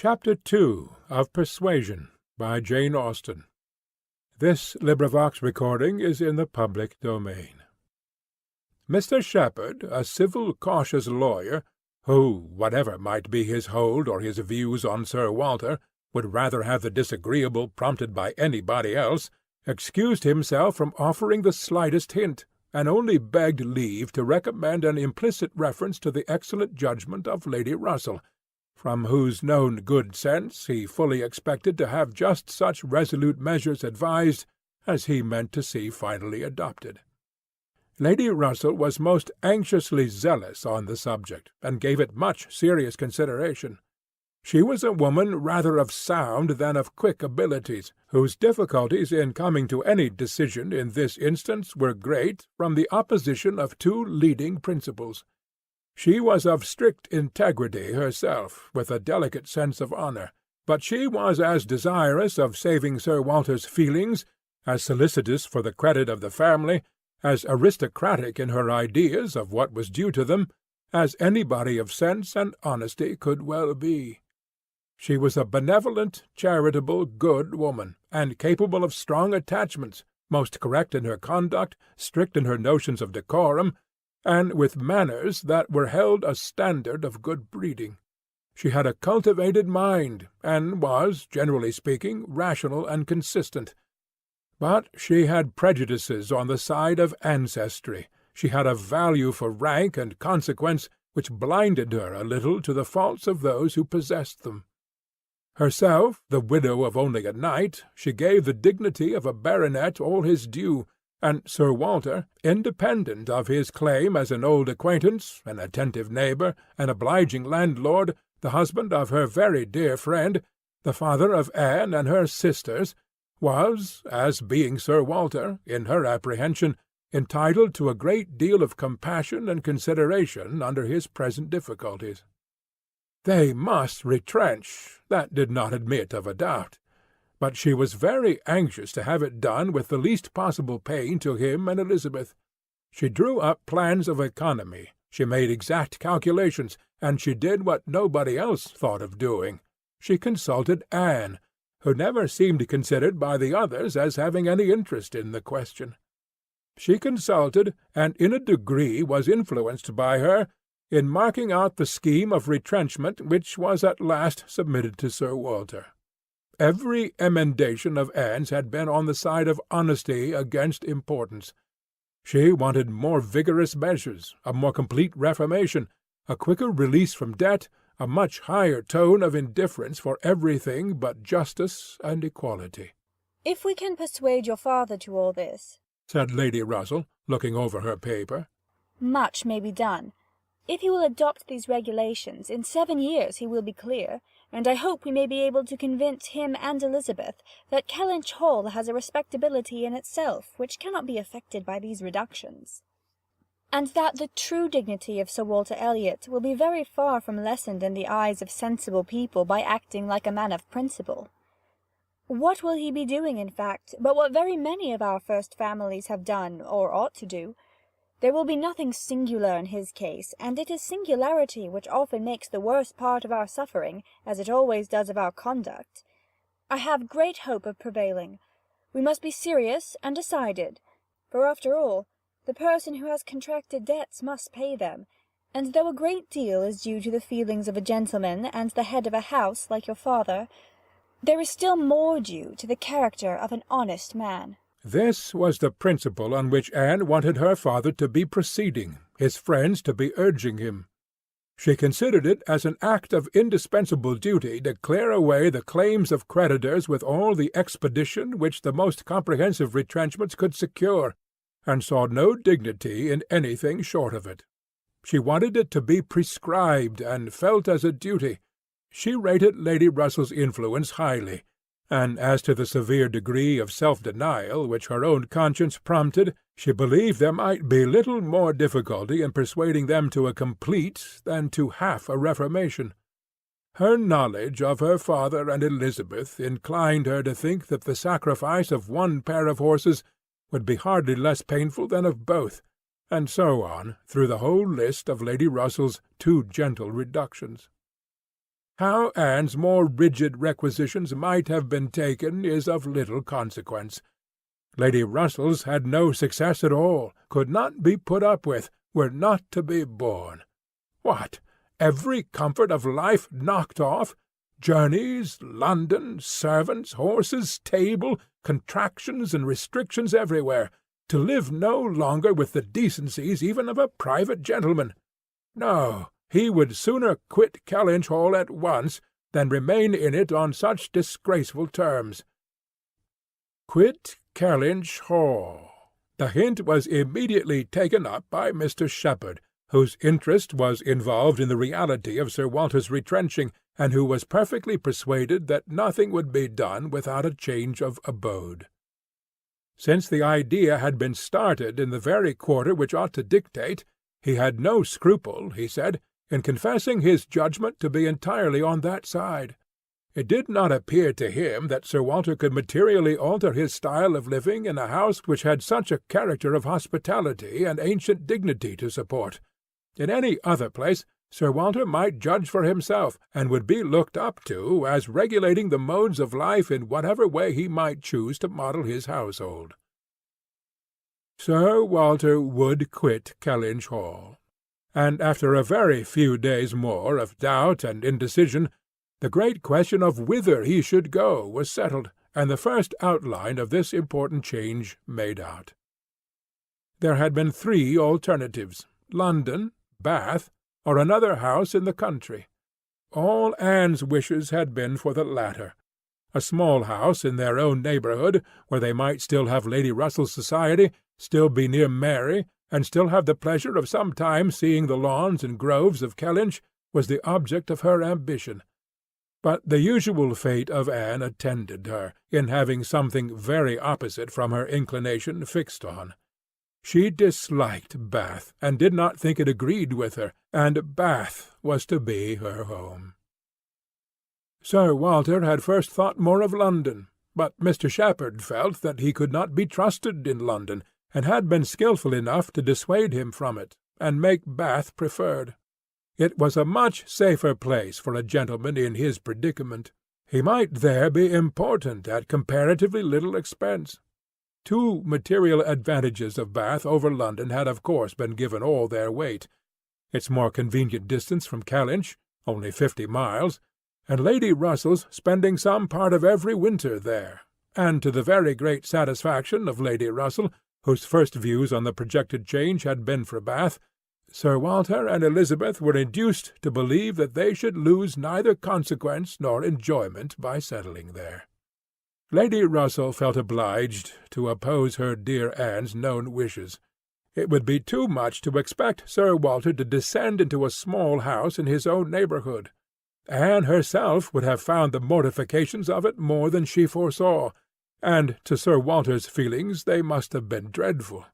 Chapter 2 of Persuasion, by Jane Austen. This recording is in the public domain. Mr. Shepherd, a civil, cautious lawyer, who, whatever might be his hold or his views on Sir Walter, would rather have the disagreeable prompted by anybody else, excused himself from offering the slightest hint, and only begged leave to recommend an implicit reference to the excellent judgment of Lady Russell, from whose known good sense he fully expected to have just such resolute measures advised as he meant to see finally adopted. Lady Russell was most anxiously zealous on the subject, and gave it much serious consideration. She was a woman rather of sound than of quick abilities, whose difficulties in coming to any decision in this instance were great from the opposition of two leading principles. She was of strict integrity herself, with a delicate sense of honour, but she was as desirous of saving Sir Walter's feelings, as solicitous for the credit of the family, as aristocratic in her ideas of what was due to them, as anybody of sense and honesty could well be. She was a benevolent, charitable, good woman, and capable of strong attachments, most correct in her conduct, strict in her notions of decorum, and with manners that were held a standard of good breeding. She had a cultivated mind, and was, generally speaking, rational and consistent. But she had prejudices on the side of ancestry. She had a value for rank and consequence which blinded her a little to the faults of those who possessed them. Herself, the widow of only a knight, she gave the dignity of a baronet all his due, and Sir Walter, independent of his claim as an old acquaintance, an attentive neighbour, an obliging landlord, the husband of her very dear friend, the father of Anne and her sisters, was, as being Sir Walter, in her apprehension, entitled to a great deal of compassion and consideration under his present difficulties. They must retrench, that did not admit of a doubt, but she was very anxious to have it done with the least possible pain to him and Elizabeth. She drew up plans of economy, she made exact calculations, and she did what nobody else thought of doing. She consulted Anne, who never seemed considered by the others as having any interest in the question. She consulted, and in a degree was influenced by her, in marking out the scheme of retrenchment which was at last submitted to Sir Walter. Every emendation of Anne's had been on the side of honesty against importance. She wanted more vigorous measures, a more complete reformation, a quicker release from debt, a much higher tone of indifference for everything but justice and equality. "If we can persuade your father to all this," said Lady Russell, looking over her paper, "much may be done. If he will adopt these regulations, in 7 years he will be clear, and I hope we may be able to convince him and Elizabeth that Kellynch Hall has a respectability in itself which cannot be affected by these reductions, and that the true dignity of Sir Walter Elliot will be very far from lessened in the eyes of sensible people by acting like a man of principle. What will he be doing, in fact, but what very many of our first families have done, or ought to do? There will be nothing singular in his case, and it is singularity which often makes the worst part of our suffering, as it always does of our conduct. I have great hope of prevailing. We must be serious and decided, for after all, the person who has contracted debts must pay them, and though a great deal is due to the feelings of a gentleman and the head of a house like your father, there is still more due to the character of an honest man." This was the principle on which Anne wanted her father to be proceeding, his friends to be urging him. She considered it as an act of indispensable duty to clear away the claims of creditors with all the expedition which the most comprehensive retrenchments could secure, and saw no dignity in anything short of it. She wanted it to be prescribed, and felt as a duty. She rated Lady Russell's influence highly, and as to the severe degree of self-denial which her own conscience prompted, she believed there might be little more difficulty in persuading them to a complete than to half a reformation. Her knowledge of her father and Elizabeth inclined her to think that the sacrifice of one pair of horses would be hardly less painful than of both, and so on through the whole list of Lady Russell's too gentle reductions. How Anne's more rigid requisitions might have been taken is of little consequence. Lady Russell's had no success at all, could not be put up with, were not to be borne. What! Every comfort of life knocked off? Journeys, London, servants, horses, table, contractions and restrictions everywhere, to live no longer with the decencies even of a private gentleman. No, he would sooner quit Kellynch Hall at once than remain in it on such disgraceful terms. Quit Kellynch Hall. The hint was immediately taken up by Mr. Shepherd, whose interest was involved in the reality of Sir Walter's retrenching, and who was perfectly persuaded that nothing would be done without a change of abode. Since the idea had been started in the very quarter which ought to dictate, he had no scruple, he said, in confessing his judgment to be entirely on that side. It did not appear to him that Sir Walter could materially alter his style of living in a house which had such a character of hospitality and ancient dignity to support. In any other place Sir Walter might judge for himself, and would be looked up to as regulating the modes of life in whatever way he might choose to model his household. Sir Walter would quit Kellynch Hall, and after a very few days more of doubt and indecision, the great question of whither he should go was settled, and the first outline of this important change made out. There had been 3 alternatives: London, Bath, or another house in the country. All Anne's wishes had been for the latter. A small house in their own neighbourhood, where they might still have Lady Russell's society, still be near Mary, and still have the pleasure of sometimes seeing the lawns and groves of Kellynch, was the object of her ambition. But the usual fate of Anne attended her, in having something very opposite from her inclination fixed on. She disliked Bath, and did not think it agreed with her, and Bath was to be her home. Sir Walter had first thought more of London, but Mr. Shepherd felt that he could not be trusted in London, and had been skilful enough to dissuade him from it, and make Bath preferred. It was a much safer place for a gentleman in his predicament. He might there be important at comparatively little expense. 2 material advantages of Bath over London had of course been given all their weight: its more convenient distance from Kellynch, only 50 miles, and Lady Russell's spending some part of every winter there, and to the very great satisfaction of Lady Russell, whose first views on the projected change had been for Bath, Sir Walter and Elizabeth were induced to believe that they should lose neither consequence nor enjoyment by settling there. Lady Russell felt obliged to oppose her dear Anne's known wishes. It would be too much to expect Sir Walter to descend into a small house in his own neighbourhood. Anne herself would have found the mortifications of it more than she foresaw, and to Sir Walter's feelings they must have been dreadful.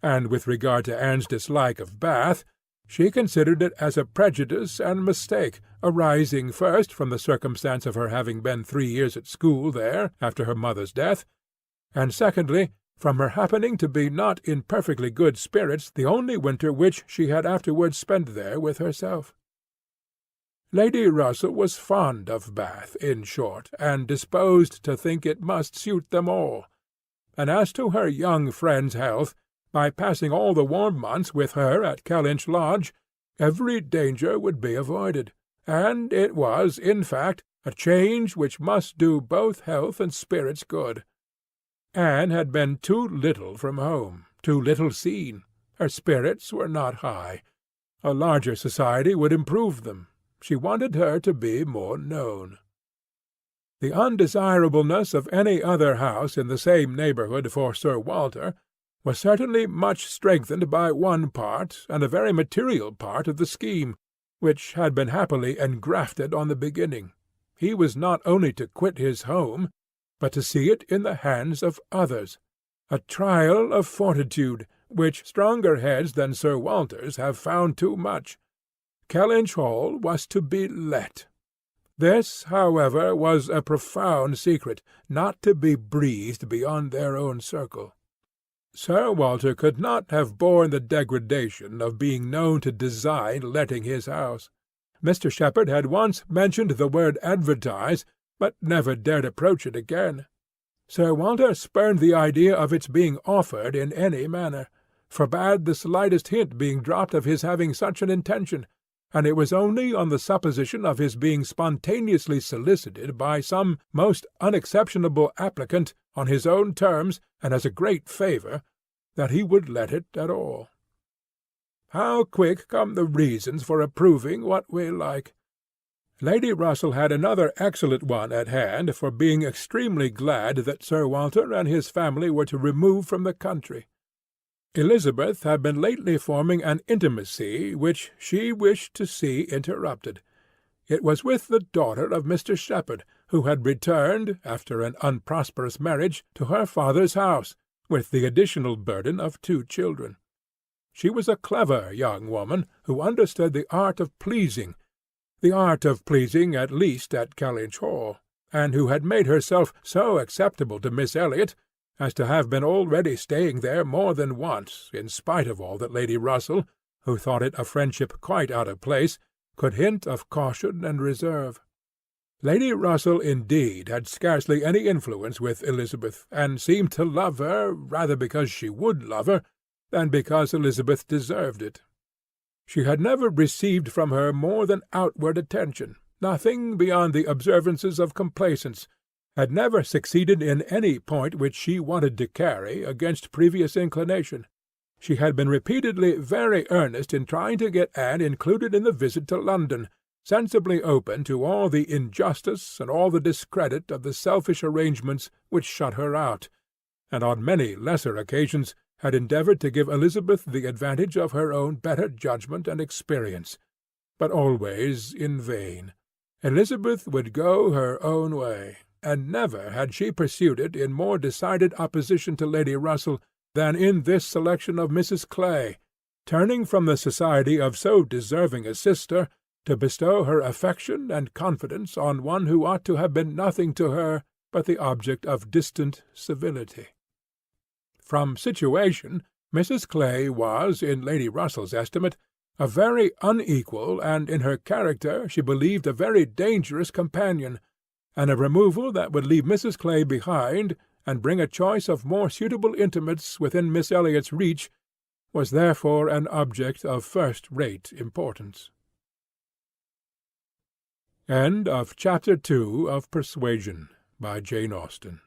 And with regard to Anne's dislike of Bath, she considered it as a prejudice and mistake, arising first from the circumstance of her having been 3 years at school there after her mother's death, and secondly from her happening to be not in perfectly good spirits the only winter which she had afterwards spent there with herself. Lady Russell was fond of Bath, in short, and disposed to think it must suit them all. And as to her young friend's health, by passing all the warm months with her at Kellynch Lodge, every danger would be avoided, and it was, in fact, a change which must do both health and spirits good. Anne had been too little from home, too little seen. Her spirits were not high. A larger society would improve them. She wanted her to be more known. The undesirableness of any other house in the same neighbourhood for Sir Walter was certainly much strengthened by one part, and a very material part, of the scheme, which had been happily engrafted on the beginning. He was not only to quit his home, but to see it in the hands of others, a trial of fortitude, which stronger heads than Sir Walter's have found too much. Kellynch Hall was to be let. This, however, was a profound secret, not to be breathed beyond their own circle. Sir Walter could not have borne the degradation of being known to design letting his house. Mr. Shepherd had once mentioned the word advertise, but never dared approach it again. Sir Walter spurned the idea of its being offered in any manner, forbade the slightest hint being dropped of his having such an intention, and it was only on the supposition of his being spontaneously solicited by some most unexceptionable applicant, on his own terms and as a great favour, that he would let it at all. How quick come the reasons for approving what we like! Lady Russell had another excellent one at hand for being extremely glad that Sir Walter and his family were to remove from the country. Elizabeth had been lately forming an intimacy which she wished to see interrupted. It was with the daughter of Mr. Shepherd, who had returned, after an unprosperous marriage, to her father's house, with the additional burden of 2 children. She was a clever young woman, who understood the art of pleasing at least at Kellynch Hall, and who had made herself so acceptable to Miss Elliot as to have been already staying there more than once, in spite of all that Lady Russell, who thought it a friendship quite out of place, could hint of caution and reserve. Lady Russell, indeed, had scarcely any influence with Elizabeth, and seemed to love her rather because she would love her than because Elizabeth deserved it. She had never received from her more than outward attention, nothing beyond the observances of complaisance, had never succeeded in any point which she wanted to carry against previous inclination. She had been repeatedly very earnest in trying to get Anne included in the visit to London, sensibly open to all the injustice and all the discredit of the selfish arrangements which shut her out, and on many lesser occasions had endeavoured to give Elizabeth the advantage of her own better judgment and experience, but always in vain. Elizabeth would go her own way, and never had she pursued it in more decided opposition to Lady Russell than in this selection of Mrs. Clay, turning from the society of so deserving a sister to bestow her affection and confidence on one who ought to have been nothing to her but the object of distant civility. From situation, Mrs. Clay was, in Lady Russell's estimate, a very unequal, and in her character she believed a very dangerous companion, and a removal that would leave Mrs. Clay behind, and bring a choice of more suitable intimates within Miss Elliot's reach, was therefore an object of first-rate importance. End of Chapter 2 of Persuasion, by Jane Austen.